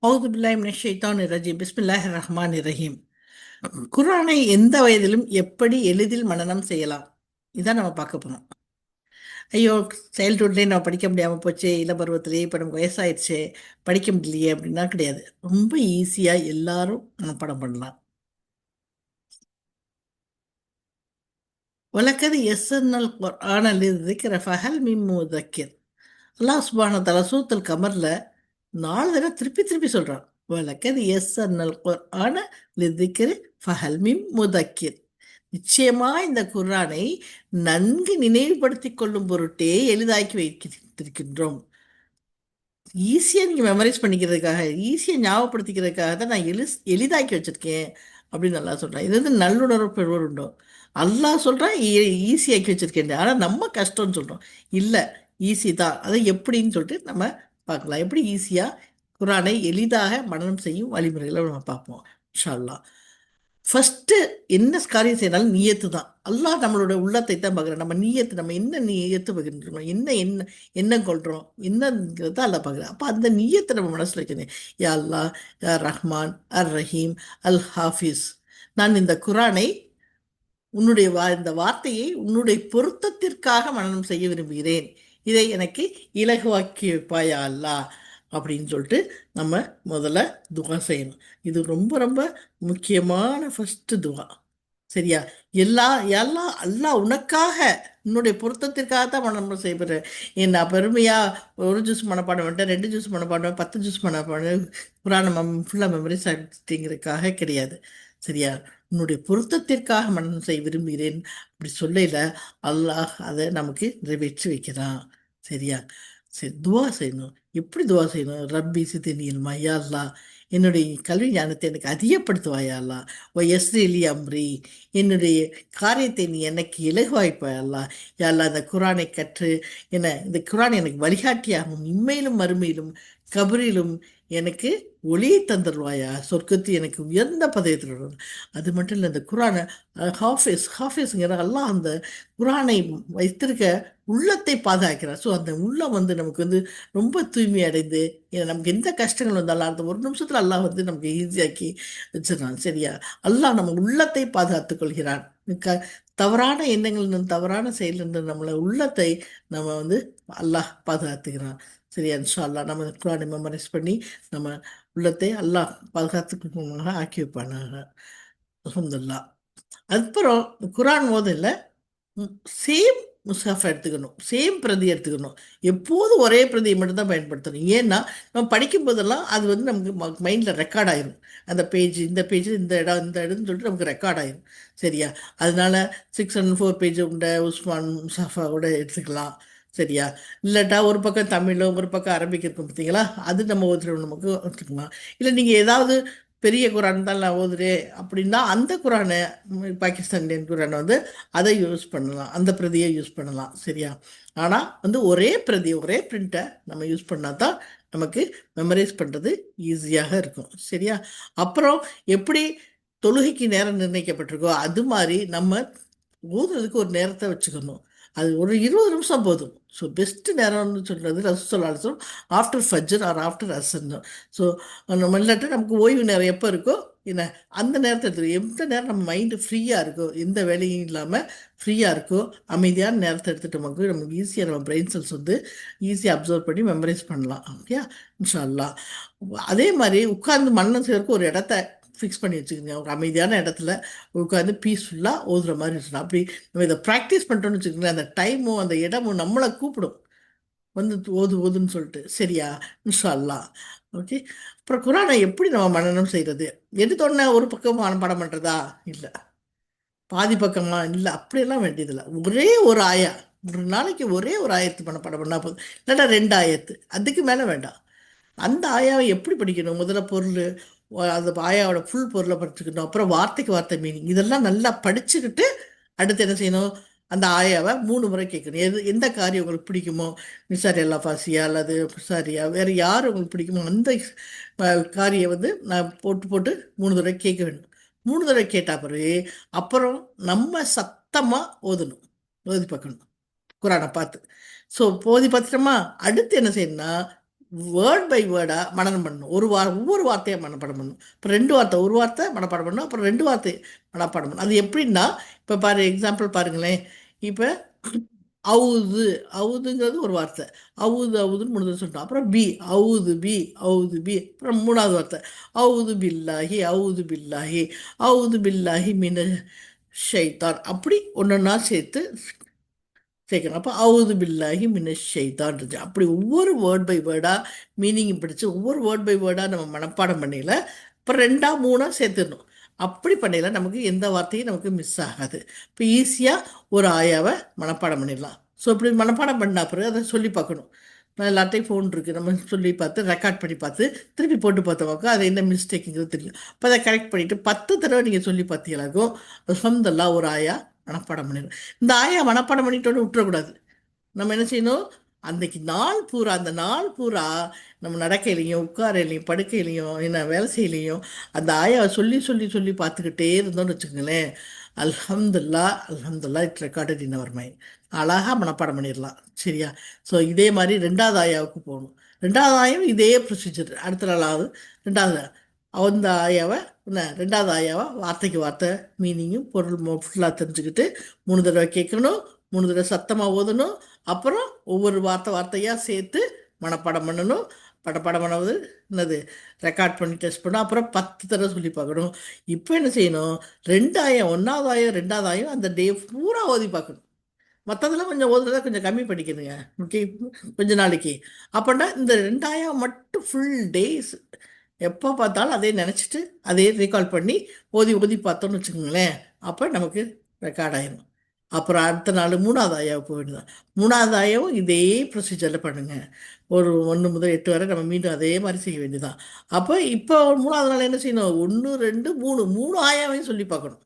அவுது பில்லாஹி மினஷ் ஷைத்தானிர் ரஜீம். பிஸ்மில்லாஹிர் ரஹ்மானிர் ரஹீம். குர்ஆனை எந்த வயதிலும் எப்படி எளிதில் மனனம் செய்யலாம், இதான் நம்ம பார்க்க போறோம். ஐயோ, சைல்ட்ஹுட்லேயே நம்ம படிக்க முடியாமல் போச்சு, இளம் பருவத்திலேயே இப்போ நமக்கு வயசாயிடுச்சு, படிக்க முடியலையே அப்படின்னா கிடையாது. ரொம்ப ஈஸியாக எல்லாரும் மனப்பாடம் பண்ணலாம். வலக்கது எஸ்என்எல் குர்ஆன லிذிக்ர ஃபஹல் மின் முதக்கிர். அல்லாஹ் சுப்ஹானஹு வ தஆலா சூரத்துல் கமர்ல 4 தடவை திருப்பி திருப்பி சொல்றான். வலக்கது எஸ்ஸர்னல் குர்ஆன லிذிக்ரி ஃபஹல் மின் முதக்கிர். நிச்சயமா இந்த குர்ஆனை நன்கு நினைவுபடுத்திக் கொள்ளும் பொருட்டே எளிதாக்கி வைத்திருக்கின்றோம். ஈஸியாக நீங்கள் மெமரைஸ் பண்ணிக்கிறதுக்காக, ஈஸியாக ஞாபகப்படுத்திக்கிறதுக்காக தான் நான் எளிதாக்கி வச்சுருக்கேன் அப்படின்னு நல்லா சொல்கிறேன். இது வந்து நல்லுணர்வு பெறுவர் உண்டோ. அல்லாஹ் சொல்கிறான் ஈஸியாக்கி வச்சுருக்கேன், ஆனால் நம்ம கஷ்டம்னு சொல்கிறோம். இல்லை, ஈஸி தான். அதை எப்படின்னு சொல்லிட்டு நம்ம பார்க்கலாம். எப்படி ஈஸியாக குர்ஆனை எளிதாக மனனம் செய்யும் வழிமுறைகளை நம்ம பார்ப்போம் இன்ஷா அல்லாஹ். ஃபஸ்ட்டு என்ன காரியம் செய்யறாலும் நியத்து தான். அல்லாஹ் நம்மளோட உள்ளத்தை தான் பார்க்குறோம். நம்ம நியத்து, நம்ம என்ன நியத்து பகிர்ந்துருக்கோம், என்ன கொள்கிறோம், என்னங்கிறத அல்லாஹ் பார்க்குறேன். அப்போ அந்த நியத்தை நம்ம மனசில் வைக்கணும். யா அல்லாஹ், யா ரஹ்மான், அர் ரஹீம், அல் ஹாஃபிஸ். நான் இந்த குர்ஆனை உன்னுடைய இந்த வார்த்தையை உன்னுடைய பொருத்தத்திற்காக மனனம் செய்ய விரும்புகிறேன். இதை எனக்கு இலகுவாக்கி வைப்பாயா அல்லாஹ் அப்படின்னு சொல்லிட்டு நம்ம முதல்ல துவா செய்யணும். இது ரொம்ப ரொம்ப முக்கியமான ஃபஸ்ட்டு துவா. சரியா? எல்லாம் அல்லாஹ் உனக்காக, உன்னுடைய பொருத்தத்திற்காக தான் நம்ம செய்கிறேன். நான் பெருமையாக ஒரு ஜூஸ் மனப்பாடம் பண்ணிட்டேன், 2 ஜூஸ் மனப்பாடம், 10 ஜூஸ் மனப்பாடம், குர்ஆனை ஃபுல்லாக மெமரிஸ் ஆகிட்டுங்கிறதுக்காக கிடையாது. சரியா? உன்னுடைய பொருத்தத்திற்காக மனனம் செய்ய விரும்புகிறேன் அப்படி சொல்லையில் அல்லாஹ் அதை நமக்கு நிறைவேற்றி வைக்கிறான். சரியா? சரி, துவா செய்யணும். எப்படி துவா செய்யணும்? ரப்பி சிதினில் மையா அல்லா, என்னுடைய கல்வி ஞானத்தை எனக்கு அதிகப்படுத்துவாயா அல்லா. ஓ எஸ்ரேலி அம்ரி, என்னுடைய காரியத்தை நீ எனக்கு இலகுவாய்ப்பாயல்லா. யாழ்லா, இந்த குர்ஆனை கற்று இந்த குர்ஆன் எனக்கு வழிகாட்டியாகும், இம்மையிலும் மறுமையிலும் கபரிலும் எனக்கு ஒளியை தந்துடுவாயா, சொர்க்கத்தை எனக்கு உயர்ந்த பதவியில். அது மட்டும் இல்லை, இந்த குர்ஆனை ஹாஃபிஸ்ங்கிற அல்லாஹ் அந்த குர்ஆனை வைத்திருக்க உள்ளத்தை பாதுகாக்கிறார். ஸோ அந்த உள்ளம் வந்து நமக்கு வந்து ரொம்ப தூய்மை அடைந்து, நமக்கு எந்த கஷ்டங்கள் வந்தாலும் அந்த ஒரு நிமிஷத்தில் அல்லாஹ் வந்து நமக்கு ஈஸியாக்கி வச்சிடறான். சரியா? அல்லாஹ் நம்ம உள்ளத்தை பாதுகாத்துக் கொள்கிறான். தவறான எண்ணங்கள், தவறான செயலிருந்து நம்மளை உள்ளத்தை நம்ம வந்து அல்லாஹ் பாதுகாத்துக்கிறான். சரியா? இன்ஷா அல்லாஹ் நம்ம குர்ஆனை மெமரைஸ் பண்ணி நம்ம உள்ளத்தை அல்லாஹ் பாதுகாத்துக்கு ஆக்கி வைப்பானாக. அல்ஹம்துலில்லாஹ். அதுக்கப்புறம் குர்ஆன் ஓதல சேம் முஸ்ஹஃப் எடுத்துக்கணும், சேம் பிரதி எடுத்துக்கணும். எப்போதும் ஒரே பிரதியை மட்டும்தான் பயன்படுத்தணும். ஏன்னா நம்ம படிக்கும் போதெல்லாம் அது வந்து நமக்கு மைண்டில் ரெக்கார்ட் ஆயிரும். அந்த பேஜ், இந்த பேஜ், இந்த இடம்னு சொல்லிட்டு நமக்கு ரெக்கார்ட் ஆயிரும். சரியா? அதனால 604 பேஜ் உண்ட உஸ்மான் முஸ்ஹஃபா கூட எடுத்துக்கலாம். சரியா? இல்லாட்டா ஒரு பக்கம் தமிழோ ஒரு பக்கம் அரபிக் இருக்கும் பார்த்தீங்களா, அது நம்ம நமக்கு எடுத்துக்கலாம். இல்லை நீங்கள் ஏதாவது பெரிய குர்ஆன் தான் நான் ஓதுறேன் அப்படின்னா அந்த குர்ஆனை, பாகிஸ்தான் இந்தியன் குர்ஆனை வந்து அதை யூஸ் பண்ணலாம், அந்த பிரதியை யூஸ் பண்ணலாம். சரியா? ஆனால் வந்து ஒரே பிரதி, ஒரே பிரிண்ட்டை நம்ம யூஸ் பண்ணால் தான் நமக்கு மெமரைஸ் பண்ணுறது ஈஸியாக இருக்கும். சரியா? அப்புறம் எப்படி தொழுகைக்கு நேரம் நிர்ணயிக்கப்பட்டிருக்கோ அது மாதிரி நம்ம ஊதுறதுக்கு ஒரு நேரத்தை வச்சுக்கணும். அது ஒரு 20 நிமிஷம் போதும். ஸோ பெஸ்ட்டு நேரம்னு சொல்கிறது ரசூலுல்லாஹி ஆஃப்டர் ஃபஜ்ர் ஆர் ஆஃப்டர் அசர்னு. ஸோ நம்ம இல்லாட்டி நமக்கு ஓய்வு நேரம் எப்போ இருக்கோ என்ன அந்த நேரத்தை எடுத்துக்கோ. எந்த நேரம் நம்ம மைண்டு ஃப்ரீயாக இருக்கோ, எந்த வேலையும் இல்லாமல் ஃப்ரீயாக இருக்கோ, அமைதியான நேரத்தை எடுத்துகிட்டு நமக்கு ஈஸியாக நம்ம பிரெயின் செல்ஸ் வந்து ஈஸியாக அப்சர்வ் பண்ணி மெமரைஸ் பண்ணலாம். ஓகே, இன்ஷா அல்லாஹ். அதே மாதிரி உட்கார்ந்து மன்னன் செய்யறதுக்கு ஒரு இடத்த ஃபிக்ஸ் பண்ணி வச்சுக்கோங்க. ஒரு அமைதியான இடத்துல உட்காந்து பீஸ்ஃபுல்லாக ஓதுற மாதிரி இருந்துச்சுன்னா, அப்படி நம்ம இதை ப்ராக்டிஸ் பண்ணுறோன்னு வச்சுக்கோங்களேன், அந்த டைமும் அந்த இடமும் நம்மளை கூப்பிடும் வந்து ஓதுன்னு சொல்லிட்டு. சரியா? இன்ஷா அல்லாஹ். ஓகே. அப்புறம் குர்ஆனை எப்படி நம்ம மனனம் செய்கிறது? எடுத்தோடனே ஒரு பக்கம் மனப்பாடம் பண்ணுறதா? இல்லை. பாதி பக்கமா? இல்லை, அப்படியெல்லாம் வேண்டியதில்லை. ஒரே ஒரு ஆயா, ஒரு நாளைக்கு ஒரே ஒரு ஆயத்து மனப்பாடம் பண்ணால் போதும். இல்லைன்னா 2 ஆயத்து, அதுக்கு மேலே வேண்டாம். அந்த ஆயாவை எப்படி படிக்கணும்? முதல்ல பொருள், அந்த ஆயாவோட ஃபுல் பொருளை படிச்சுக்கணும். அப்புறம் வார்த்தைக்கு வார்த்தை மீனிங், இதெல்லாம் நல்லா படிச்சுக்கிட்டு அடுத்து என்ன செய்யணும்? அந்த ஆயாவை 3 முறை கேட்கணும். எந்த காரியம் உங்களுக்கு பிடிக்குமோ, நிசாரி அல்லா ஃபாசியா அல்லது சாரியா, வேறு யார் உங்களுக்கு பிடிக்குமோ அந்த காரியம் வந்து நான் போட்டு போட்டு 3 தடவை கேட்க வேண்டும். 3 தடவை கேட்டா பிறகு அப்புறம் நம்ம சத்தமாக ஓதணும், ஓதி பார்க்கணும் குர்ஆனை பார்த்து. ஸோ ஓதி பார்த்துட்டோமா, அடுத்து என்ன செய்யணும்னா வேர்ட் பை வேர்டாக மனனம் பண்ணணும். ஒவ்வொரு வார்த்தையாக மனப்பாடம் பண்ணணும். இப்போ ரெண்டு வார்த்தை, ஒரு வார்த்தை மனப்பாடம் பண்ணணும், அப்புறம் ரெண்டு வார்த்தை மனப்பாடம் பண்ணணும். அது எப்படின்னா, இப்போ எக்ஸாம்பிள் பாருங்களேன். இப்போ அவுது, அவுதுங்கிறது ஒரு வார்த்தை. அவுது அவுதுன்னு மூணு தடவை சொல்லிட்டோம். அப்புறம் பி, அவுது பி, அவுது பி. அப்புறம் மூணாவது வார்த்தை அவுது பில்லாஹி, அவுது பில்லாஹி, அவுது பில்லாஹி மின ஷைத்தான். அப்படி ஒன்றா சேர்த்து சேர்க்கணும். அப்போ அவுது பில்லாஹி மின ஷைத்தான் இருந்துச்சு. அப்படி ஒவ்வொரு வேர்ட் பை வேர்டாக மீனிங் பிடிச்சி ஒவ்வொரு வேர்ட் பை வேர்டாக நம்ம மனப்பாடம் பண்ணல. இப்போ ரெண்டா மூணா சேர்த்துடணும். அப்படி பண்ணல நமக்கு எந்த வார்த்தையும் நமக்கு மிஸ் ஆகாது. இப்போ ஈஸியாக ஒரு ஆயாவை மனப்பாடம் பண்ணிடலாம். ஸோ இப்படி மனப்பாடம் பண்ண பிறகு அதை சொல்லி பார்க்கணும். நான் எல்லாத்தையும் ஃபோன் இருக்குது, நம்ம சொல்லி பார்த்து ரெக்கார்ட் பண்ணி பார்த்து திருப்பி போட்டு பார்த்தவாக்கா அது என்ன மிஸ்டேக்குங்கிறது தெரியும். இப்போ அதை கரெக்ட் பண்ணிவிட்டு 10 தடவை நீங்கள் சொல்லி பார்த்தீங்களாக்கும் அல்ஹம்துலில்லாஹ் ஒரு ஆயா மனப்பாடம் பண்ணிடணும். இந்த ஆயா மனப்பாடம் பண்ணிட்டோன்னு விட்டுறக்கூடாது. நம்ம என்ன செய்யணும், அன்றைக்கி நாள் பூரா, அந்த நாள் பூரா நம்ம நடக்கையிலையும் உட்காரையிலையும் படுக்கையிலையும் என்ன வேலை செய்யலையும் அந்த ஆயாவை சொல்லி சொல்லி சொல்லி பார்த்துக்கிட்டே இருந்தோம்னு வச்சுக்கோங்களேன். அல்ஹம்துலில்லாஹ் அல்ஹம்துலில்லாஹ் it recorded in our mind. அழகாக மனப்பாடம் பண்ணிடலாம். சரியா? ஸோ இதே மாதிரி ரெண்டாவது ஆயாவுக்கு போகணும். ரெண்டாவது ஆயாவும் இதே ப்ரொசீஜர். அடுத்த நாளாவது ரெண்டாவது அந்த ஆயாவை என்ன, ரெண்டாவது ஆயாவை வார்த்தைக்கு வார்த்தை மீனிங்கும் பொருள் ஃபுல்லாக தெரிஞ்சுக்கிட்டு 3 தடவை கேட்கணும், 3 தடவை சத்தமாக ஓதணும். அப்புறம் ஒவ்வொரு வார்த்தையாக சேர்த்து மனப்பாடம் பண்ணணும். படப்பாடம் பண்ணவது என்னது, ரெக்கார்ட் பண்ணி டெஸ்ட் பண்ணணும். அப்புறம் 10 தடவை சொல்லி பார்க்கணும். இப்போ என்ன செய்யணும், 2 ஆயம், 1வது ஆயம் 2வது ஆயம் அந்த டே பூரா ஓதி பார்க்கணும். மற்றதெல்லாம் கொஞ்சம் ஓதுறதா கொஞ்சம் கம்மி பண்ணிக்கணுங்க. ஓகே, கொஞ்ச நாளைக்கு. அப்படின்னா இந்த 2 ஆயம் மட்டும் ஃபுல் டேஸ் எப்போ பார்த்தாலும் அதே நினச்சிட்டு அதே ரீகால் பண்ணி ஓதி ஓதி பார்த்தோன்னு வச்சுக்கோங்களேன். அப்போ நமக்கு ரெக்கார்ட் ஆயிடும். அப்புறம் அடுத்த நாள் 3வது ஆயாவை போக வேண்டியதான். 3வது ஆயாவும் இதே ப்ரொசீஜரில் பண்ணுங்கள். ஒரு 1 முதல் 8 வரை நம்ம மீண்டும் அதே மாதிரி செய்ய வேண்டியதான். அப்போ இப்போ 3வது நாள் என்ன செய்யணும், 1 2 3 3 ஆயாவையும் சொல்லி பார்க்கணும்.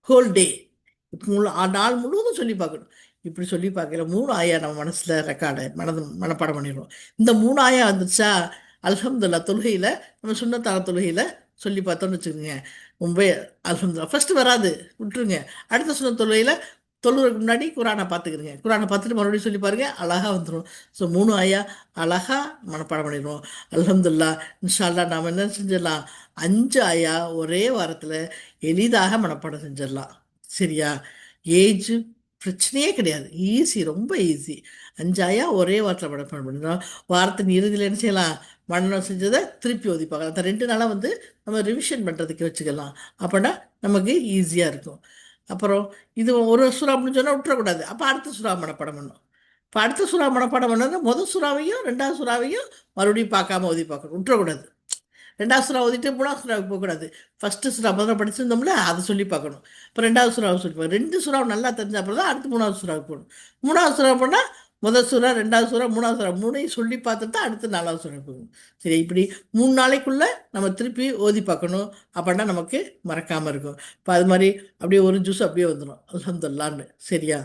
ஹோல் டே நாள் முழுவதும் சொல்லி பார்க்கணும். இப்படி சொல்லி பார்க்கல 3 ஆயா நம்ம மனசில் ரெக்கார்டு மனப்பாடம் பண்ணிடுவோம். இந்த 3 ஆயா வந்துச்சா அல்ஹம்துலில்லாஹ் தொழுகையில் நம்ம சுன்னத்தான தொழுகையில் சொல்லி பார்த்தோன்னு வச்சுக்கோங்க. ரொம்ப அல்ஹம்துலில்லாஹ் ஃபஸ்ட்டு வராது, விட்டுருங்க. அடுத்த சுன்ன தொழுகையில் தொழுவுக்கு முன்னாடி குரானை பார்த்துக்கிறங்க. குரானை பார்த்துட்டு மறுபடியும் சொல்லி பாருங்கள், அழகாக வந்துடும். ஸோ 3 ஆயா அழகாக மனப்பாடம் பண்ணிடுவோம். அல்ஹம்துலில்லாஹ் இன்ஷா அல்லாஹ் நாம் என்ன செஞ்சிடலாம், 5 ஆயா ஒரே வாரத்தில் எளிதாக மனப்பாடம் செஞ்சிடலாம். சரியா? ஏஜ் பிரச்சனையே கிடையாது, ஈஸி, ரொம்ப ஈஸி. 5 ஆயா ஒரே வாரத்தில் மனப்பாடம் பண்ணிடுறோம். வாரத்தின் இறுதியில் என்ன செய்யலாம், மனனம் செஞ்சதை திருப்பி ஓதி பார்க்கலாம். அந்த 2 நாளாக வந்து நம்ம ரிவிஷன் பண்ணுறதுக்கு வச்சுக்கலாம். அப்படின்னா நமக்கு ஈஸியாக இருக்கும். அப்புறம் இது ஒரு சூறா முடிஞ்சோன்னா விட்டுறக்கூடாது. அப்போ அடுத்த சூறா மனப்பாடம் பண்ணணும். இப்போ அடுத்த சூறா மனப்பாடம் பண்ணது முதல் சூறாவையும் 2வது சூறாவையும் மறுபடியும் பார்க்காம ஓதி பார்க்கணும், விட்டுறக்கூடாது. 2வது சூறா ஓதிட்டு 3வது சூறாவுக்கு போகக்கூடாது. ஃபஸ்ட்டு சூறா முதல்ல படிச்சிருந்தோம்ல அதை சொல்லி பார்க்கணும். இப்போ 2வது சூறாவை சொல்லி பார்க்கணும். 2 சூறாவை நல்லா தெரிஞ்ச அப்புறம் தான் அடுத்து 3வது சூறாவுக்கு போகணும். 3வது சூறா போனால் முதல் சூறா 2வது சூறா 3வது சூறா 3ஐயும் சொல்லி பார்த்துட்டு தான் அடுத்து 4வது சூறா போகணும். சரி, இப்படி 3 நாளைக்குள்ளே நம்ம திருப்பி ஓதி பார்க்கணும். அப்படின்னா நமக்கு மறக்காமல் இருக்கும். இப்போ அது மாதிரி அப்படியே ஒரு ஜூஸ் அப்படியே வந்துடும் அல்ஹம்துலில்லாஹ்னு. சரியா?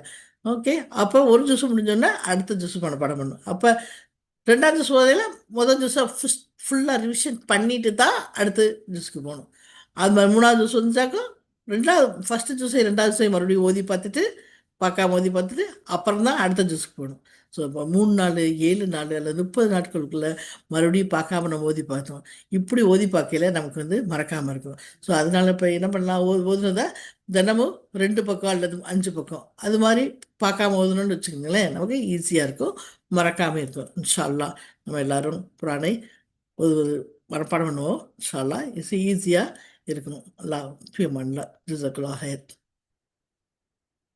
ஓகே. அப்போ ஒரு ஜூஸ் முடிஞ்சோடனே அடுத்த ஜூஸ் மனப்பாடம் பண்ணணும். அப்போ 2வது ஜூஸ் ஓதையில் முதல் ஜூஸை ஃபுல்லாக ரிவிஷன் பண்ணிட்டு தான் அடுத்து ஜூஸுக்கு போகணும். அது மாதிரி 3வது ஜூஸ் வந்துச்சாக்கும் ஃபஸ்ட்டு ஜூஸை 2வது ஜூஸை மறுபடியும் ஓதி பார்த்துட்டு பார்க்காம ஓதி பார்த்துட்டு அப்புறம் தான் அடுத்த ஜூஸுக்கு போகணும். ஸோ இப்போ 3 நாள் 7 நாள் அல்லது 30 நாட்களுக்குள்ளே மறுபடியும் பார்க்காம நம்ம ஓதி பார்த்தோம். இப்படி ஓதி பார்க்கையில் நமக்கு வந்து மறக்காமல் இருக்கும். ஸோ அதனால் இப்போ என்ன பண்ணலாம், ஓதுனதை தினமும் 2 பக்கம் அல்லது 5 பக்கம் அது மாதிரி பார்க்காம ஓதணும்னு வச்சுக்கோங்களேன், நமக்கு ஈஸியாக இருக்கும், மறக்காமல் இருக்கும். இன்ஷா அல்லாஹ் நம்ம எல்லோரும் குரானை ஓதுவது மனப்பாடம் பண்ணுவோம். இன்ஷா அல்லாஹ் ஈஸியாக இருக்கணும். அல்லாஹ் ஃபியமான்ல ஜஸாக்கல்லாஹ் ஹைர்.